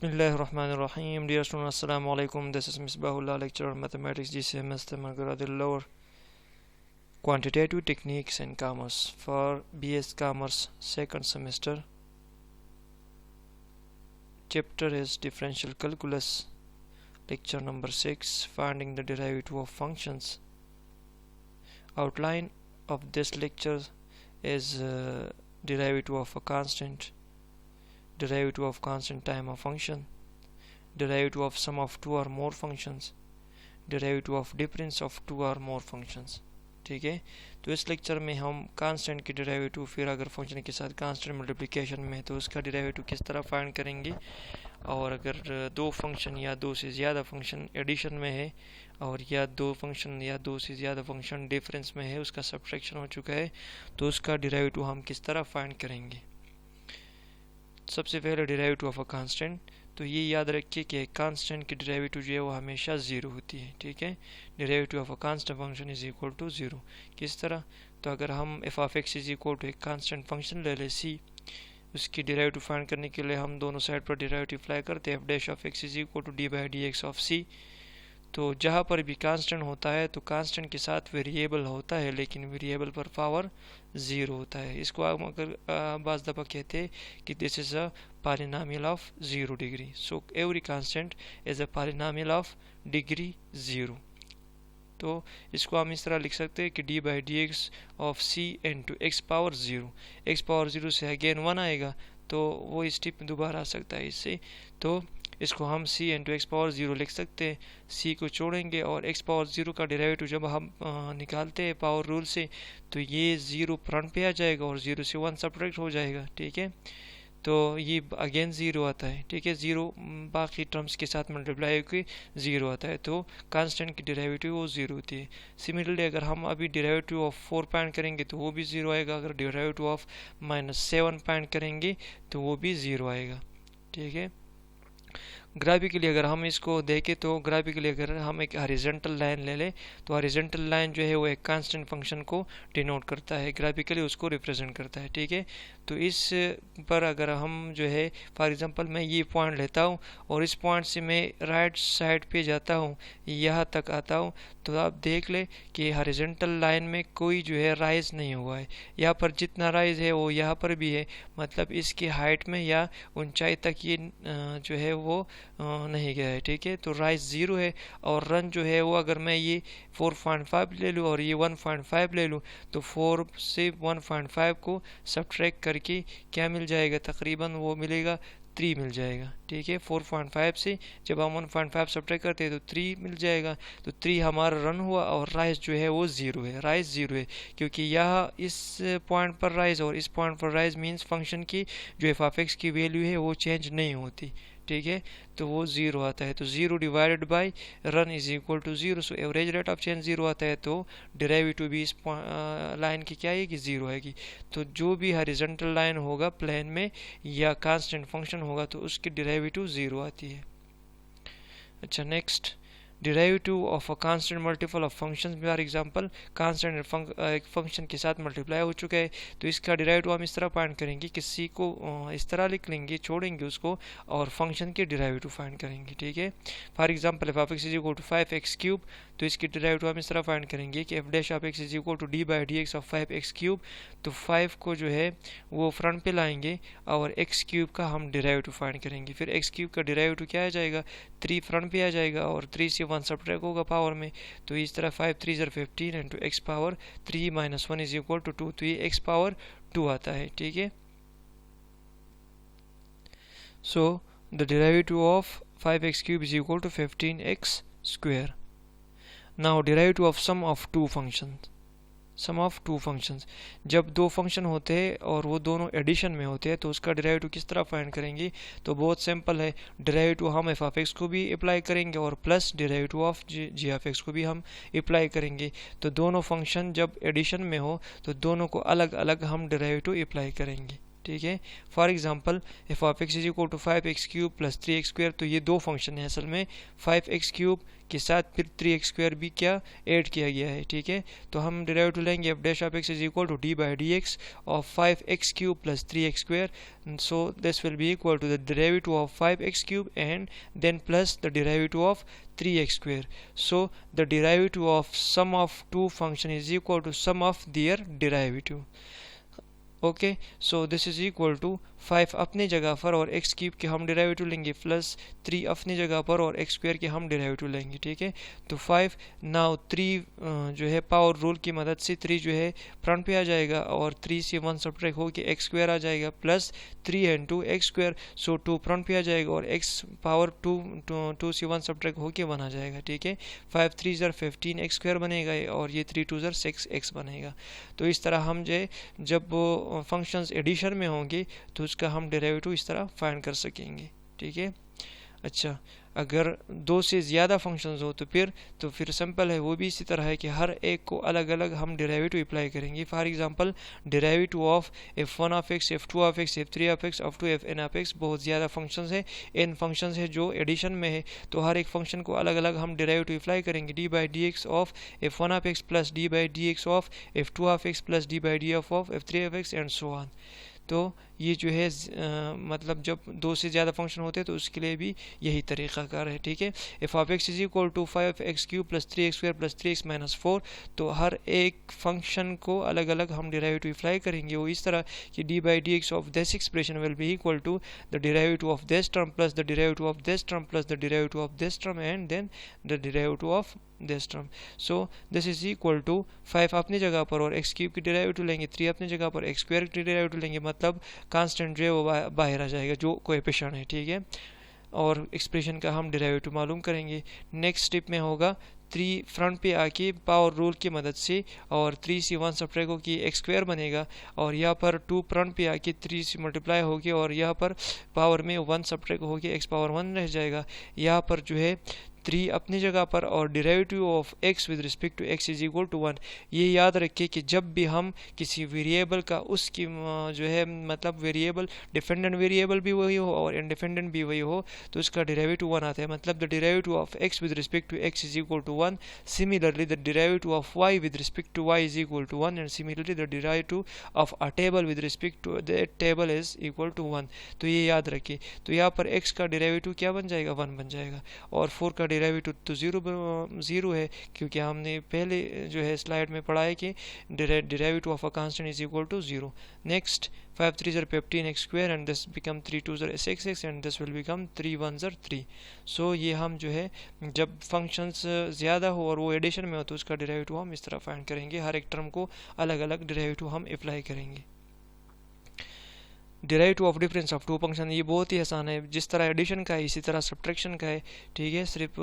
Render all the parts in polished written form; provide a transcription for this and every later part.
Bismillahirrahmanirrahim. Dear students, Assalamu alaikum. This is Misbahullah, lecturer of mathematics, GCMS, Tamargaradil Lower. Quantitative Techniques in Commerce for BS Commerce second semester. Chapter is Differential Calculus. Lecture number 6, Finding the Derivative of Functions. Outline of this lecture is derivative of a constant, derivative of constant time of function, derivative of sum of two or more functions, derivative of difference of two or more functions. ठीक है, तो इस lecture में हम constant की derivative, फिर अगर function के साथ कांस्टेंट मल्टीप्लिकेशन में तो उसका डेरिवेटिव किस तरह फाइंड करेंगे, और अगर दो फंक्शन या दो से ज़्यादा फंक्शन एडिशन में है और या दो फंक्शन या दो से ज़्यादा फंक्शन डिफरेंस में है, उसका सब्ट्रैक्शन हो चुका है, तो उसका डेरिवेटिव हम किस तरह फाइंड करेंगे. सबसे पहले डेरिवेटिव ऑफ अ कांस्टेंट, तो ये याद रखिए कि कांस्टेंट की डेरिवेटिव जो है वो हमेशा ज़ीरो होती है. ठीक है, derivative of a constant function is equal to zero. किस तरह, तो अगर हम f of x is equal to एक कांस्टेंट फंक्शन ले लें सी, उसकी डेरिवेटिव फाइंड करने के लिए हम दोनों साइड पर डेरिवेटिव अप्लाई करते हैं. F dash of x is equal to D by D x of C. तो जहाँ पर भी कांस्टेंट होता है तो कांस्टेंट के साथ वेरिएबल होता है, लेकिन वेरिएबल पर पावर ज़ीरो होता है. इसको हम अगर बाज़ दफ़ा कहते हैं कि this is a polynomial of zero degree. So every constant is a polynomial of degree zero. तो इसको हम इस तरह लिख सकते हैं कि d by D x of C into x power zero. X power zero से अगेन वन आएगा तो वो स्टेप दोबारा आ सकता है इससे. तो इसको हम c into x power zero लिख सकते हैं. c को छोड़ेंगे और x पावर ज़ीरो का डेरिवेटिव जब हम निकालते हैं पावर रूल से, तो ये ज़ीरो फ्रंट पे आ जाएगा और ज़ीरो से वन सब्ट्रैक्ट हो जाएगा. ठीक है, तो ये अगेन ज़ीरो आता है. ठीक है, ज़ीरो बाकी टर्म्स के साथ मल्टीप्लाई होकर ज़ीरो आता है, तो कांस्टेंट की डेरिवेटिव वो ज़ीरो होती है. सिमिलरली अगर हम अभी डेरिवेटिव ऑफ 4 फाइंड करेंगे तो वो भी ज़ीरो आएगा. अगर डेरिवेटिव ऑफ -7 फाइंड करेंगे तो वो भी ज़ीरो आएगा. ठीक है, ग्राफिकली अगर हम इसको देखें तो ग्राफिकली अगर हम एक हॉरिजॉन्टल लाइन ले लें तो हॉरिजॉन्टल लाइन जो है वो एक कांस्टेंट फंक्शन को डिनोट करता है, ग्राफिकली उसको रिप्रेजेंट करता है. ठीक है, तो इस पर अगर हम जो है फॉर एग्जांपल मैं ये पॉइंट लेता हूँ और इस पॉइंट से मैं राइट साइड पे जाता हूँ, यहाँ तक आता हूँ, तो आप देख ले कि हॉरिजॉन्टल लाइन में कोई जो है राइज नहीं हुआ है. यहाँ पर जितना राइज है वो यहाँ पर भी है, मतलब इसकी हाइट में या ऊंचाई तक ये जो है वो नहीं गया है. ठीक है, तो राइज ज़ीरो है. और रन जो है वो अगर मैं ये 4.5 ले लूँ और ये 1.5 ले लूँ तो 4 से 1.5 को सब्ट्रैक्ट करके क्या मिल जाएगा, तकरीबन वो मिलेगा 3 मिल जाएगा. ठीक है, 4.5 से जब हम 1.5 सब्ट्रैक्ट करते हैं तो 3 मिल जाएगा. तो 3 हमारा रन हुआ और राइज जो है वो ज़ीरो है. राइज ज़ीरो है क्योंकि यहाँ इस पॉइंट पर राइज और इस पॉइंट पर राइज मीन्स फंक्शन की जो एफ ऑफ एक्स की वैल्यू है वो चेंज नहीं होती. ठीक है, तो वो ज़ीरो आता है. तो zero divided by run is equal to zero. So average rate of change zero आता है, तो डेरिवेटिव भी इस लाइन की क्या आएगी, ज़ीरो आएगी. तो जो भी हॉरिजॉन्टल लाइन होगा प्लेन में या कांस्टेंट फंक्शन होगा तो उसकी डेरिवेटिव ज़ीरो आती है. अच्छा, next derivative of a constant multiple of functions. For example constant एक फंक्शन के साथ मल्टीप्लाई हो चुका है, तो इसका डेरिवेटिव हम इस तरह फाइंड करेंगे कि c को इस तरह लिख लेंगे, छोड़ेंगे उसको और फंक्शन के डेरिवेटिव फाइंड करेंगे. ठीक है, for example f of x is equal to 5x cube, तो इसकी डेरिवेटिव हम इस तरह फाइंड करेंगे कि f dash of x is equal to D by D x of 5x cube. तो 5 को जो है वो फ्रंट पे लाएंगे और x क्यूब का हम डेरिवेटिव फाइंड करेंगे. फिर x क्यूब का डेरिवेटिव क्या आ जाएगा, 3 फ्रंट पे आ जाएगा और 3 से 1 सब्ट्रैक्ट होगा पावर में. तो इस तरह 5 3 ज़र 15 into x power 3 minus 1 is equal to 2, तो ये एक्स पावर 2 आता है. ठीक है, so the derivative of 5x cube is equal to 15x square. Now derivative of sum of two functions. Sum of two functions, जब दो function होते हैं और वो दोनों एडिशन में होते हैं तो उसका डेरिवेटिव किस तरह फाइंड करेंगे, तो बहुत सिंपल है. डेरिवेटिव हम एफ ऑफ एक्स को भी अप्लाई करेंगे और plus derivative of g of x को भी हम अप्लाई करेंगे. तो दोनों फंक्शन जब एडिशन में हो तो दोनों को अलग अलग हम डेरिवेटिव अप्लाई करेंगे. ठीक है। For example f of x is equal to 5x³ plus 3x², तो ये दो फंक्शन है असल में, 5x³ के साथ फिर 3x² भी क्या ऐड किया गया है, ठीक है। तो हम डेरिवेटिव लेंगे f dash of x is equal to d/dx of 5x³ plus 3x², so this will be equal to the derivative of 5x³ and then plus the derivative of 3x². So the derivative of sum of two function is equal to sum of their derivative. Okay, so this is equal to 5 अपनी जगह पर और x³ के हम derivative लेंगे plus 3 अपनी जगह पर और x² के हम डेरिवेटिव लेंगे, ठीक है। तो 5 नाउ 3 जो है पावर रूल की मदद से 3 जो है फ्रंट पे आ जाएगा और 3 से 1 सब्ट्रैक्ट होकर x² आ जाएगा plus 3 and 2 x², so 2 front पे आ जाएगा और x पावर 2 से 1 सब्ट्रैक्ट होकर 1 आ जाएगा, ठीक है। 5 3 ज़र 15 x² बनेगा और ये 3 2 ज़र 6 x बनेगा। तो इस तरह हम जो जब फंक्शंस एडिशन में होंगे तो उसका हम डेरिवेटिव इस तरह फाइंड कर सकेंगे, ठीक है। अच्छा, अगर दो से ज़्यादा फंक्शंस हो तो फिर सिंपल है, वो भी इसी तरह है कि हर एक को अलग अलग हम डेरिवेटिव अप्लाई करेंगे। For example derivative of f1 of x, f2 of x, f3 of x up to fn of x, बहुत ज़्यादा फंक्शंस है, n फंक्शंस है जो एडिशन में है, तो हर एक फंक्शन को अलग अलग हम डेरिवेटिव अप्लाई करेंगे। d/dx of f1 of x plus d/dx of f2 of x plus d/df of f3 of x and so on. तो ये जो है मतलब जब दो से ज़्यादा फंक्शन होते हैं तो उसके लिए भी यही तरीक़ाकार है, ठीक है। F of x is equal to 5x³ plus 3x² plus 3x minus 4, तो हर एक फंक्शन को अलग अलग हम डेरिवेटिव अप्लाई करेंगे वो इस तरह कि d/dx of this expression will be equal to the derivative of this term plus the derivative of this term plus the derivative of this term and then the derivative of this term. So this is equal to 5 अपनी जगह पर और x³ की derivative लेंगे, 3 अपनी जगह पर x² की डेरिवेटिव लेंगे, मतलब कांस्टेंट जो है वो बाहर आ जाएगा जो कोएफिशिएंट है, ठीक है। और एक्सप्रेशन का हम डेरिवेटिव मालूम करेंगे। नेक्स्ट स्टेप में होगा 3 फ्रंट पे आके पावर रूल की मदद से और 3 से 1 सब्ट्रैक्ट होगी x² बनेगा और यहाँ पर 2 फ्रंट पे आके 3 से मल्टीप्लाई होगी और यहाँ पर पावर में 1 सब्ट्रैक्ट होगी x पावर 1 रह जाएगा। यहाँ पर जो है 3 अपनी जगह पर और derivative of x with respect to x is equal to 1। ये याद रखिए कि जब भी हम किसी वेरिएबल का उसकी जो है मतलब वेरिएबल डिपेंडेंट वेरिएबल भी वही हो और इंडिपेंडेंट भी वही हो तो उसका डेरिवेटिव 1 आता है, मतलब the derivative of x with respect to x is equal to 1। Similarly the derivative of y with respect to y is equal to 1 and similarly the derivative of a table with respect to that table is equal to 1। तो ये याद रखिए। तो यहाँ पर x का derivative क्या बन जाएगा, 1 बन जाएगा और 4 का डेरिवेटिव तो ज़ीरो है, क्योंकि हमने पहले जो है स्लाइड में पढ़ा है कि derivative of a constant is equal to 0। Next 5 3 ज़र 15 x² एंड दिस बिकम 3 2 ज़र 6 x and this will become 3 1 ज़र 3। सो ये हम जो है जब फंक्शंस ज़्यादा हो और वो एडिशन में हो तो उसका डेरिवेटिव हम इस तरह फाइंड करेंगे, हर एक टर्म को अलग अलग डेरिवेटिव हम अप्लाई करेंगे। Derivative of difference of two function, ये बहुत ही आसान है, जिस तरह एडिशन का है इसी तरह सब्ट्रैक्शन का है, ठीक है। सिर्फ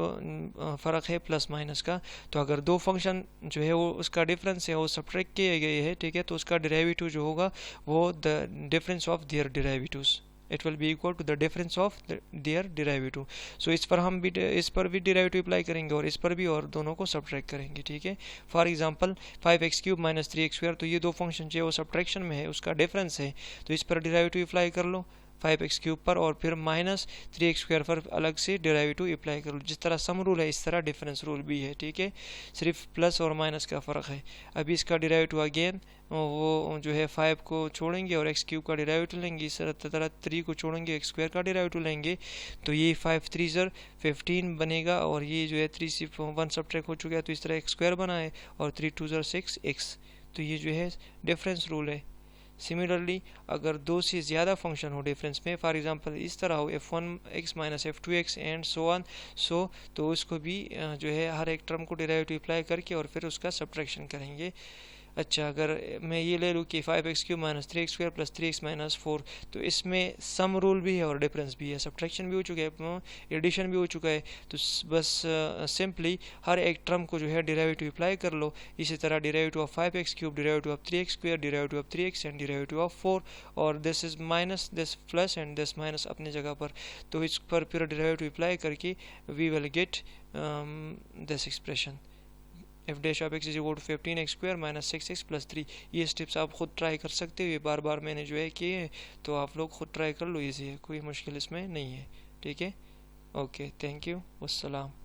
फ़र्क है प्लस माइनस का। तो अगर दो फंक्शन जो है वो उसका डिफरेंस है वो सब्ट्रैक्ट किए गए हैं, ठीक है, तो उसका डेरिवेटिव जो होगा वो the difference of their derivatives, it will be equal to the difference of their derivative. So इस पर भी डेरिवेटिव अप्लाई करेंगे और इस पर भी, और दोनों को सब्ट्रैक्ट करेंगे, ठीक है। For example 5x³ minus 3x², तो ये दो फंक्शन जो है वो सब्ट्रैक्शन में है, उसका डिफरेंस है, तो इस पर डेरिवेटिव अप्लाई कर लो 5x³ पर और फिर माइनस 3x² पर अलग से डेरिवेटिव अप्लाई कर लो। जिस तरह सम रूल है इस तरह डिफरेंस रूल भी है, ठीक है, सिर्फ प्लस और माइनस का फ़र्क है। अभी इसका डेरिवेटिव अगेन वो जो है 5 को छोड़ेंगे और x³ का डेरिवेटिव लेंगे, इस तरह 3 को छोड़ेंगे x² का डेरिवेटिव लेंगे, तो ये 5 3 ज़र 15 बनेगा और ये जो है 3 से 1 सब्ट्रैक्ट हो चुका है तो इस तरह x² बना है और 3 2 ज़र 6 x, तो ये जो है डिफरेंस रूल है। सिमिलरली अगर दो से ज़्यादा फंक्शन हो डिफरेंस में, फॉर एग्जांपल इस तरह हो f1x minus f2x and so on, so तो उसको भी जो है हर एक टर्म को डेरिवेटिव अप्लाई करके और फिर उसका सब्ट्रैक्शन करेंगे। अच्छा, अगर मैं ये ले लूँ कि 5x³ minus 3x² plus 3x minus 4, तो इसमें सम रूल भी है और डिफरेंस भी है, सब्ट्रैक्शन भी हो चुका है, एडिशन भी हो चुका है, तो बस सिंपली हर एक टर्म को जो है डेरिवेटिव अप्लाई कर लो। इसी तरह derivative of 5x³ derivative of 3x² derivative of 3x and derivative of 4, और this is minus this plus and this minus अपनी जगह पर, तो इस पर फिर डेरिवेटिव अप्लाई करके we will get this expression. F dash of x is equal to 15x² minus 6x plus 3। ये स्टेप्स आप खुद ट्राई कर सकते हो, ये बार बार मैंने जो है किए हैं, तो आप लोग खुद ट्राई कर लो, इजी है, कोई मुश्किल इसमें नहीं है। ठीक है, ओके, थैंक यू, वस्सलाम।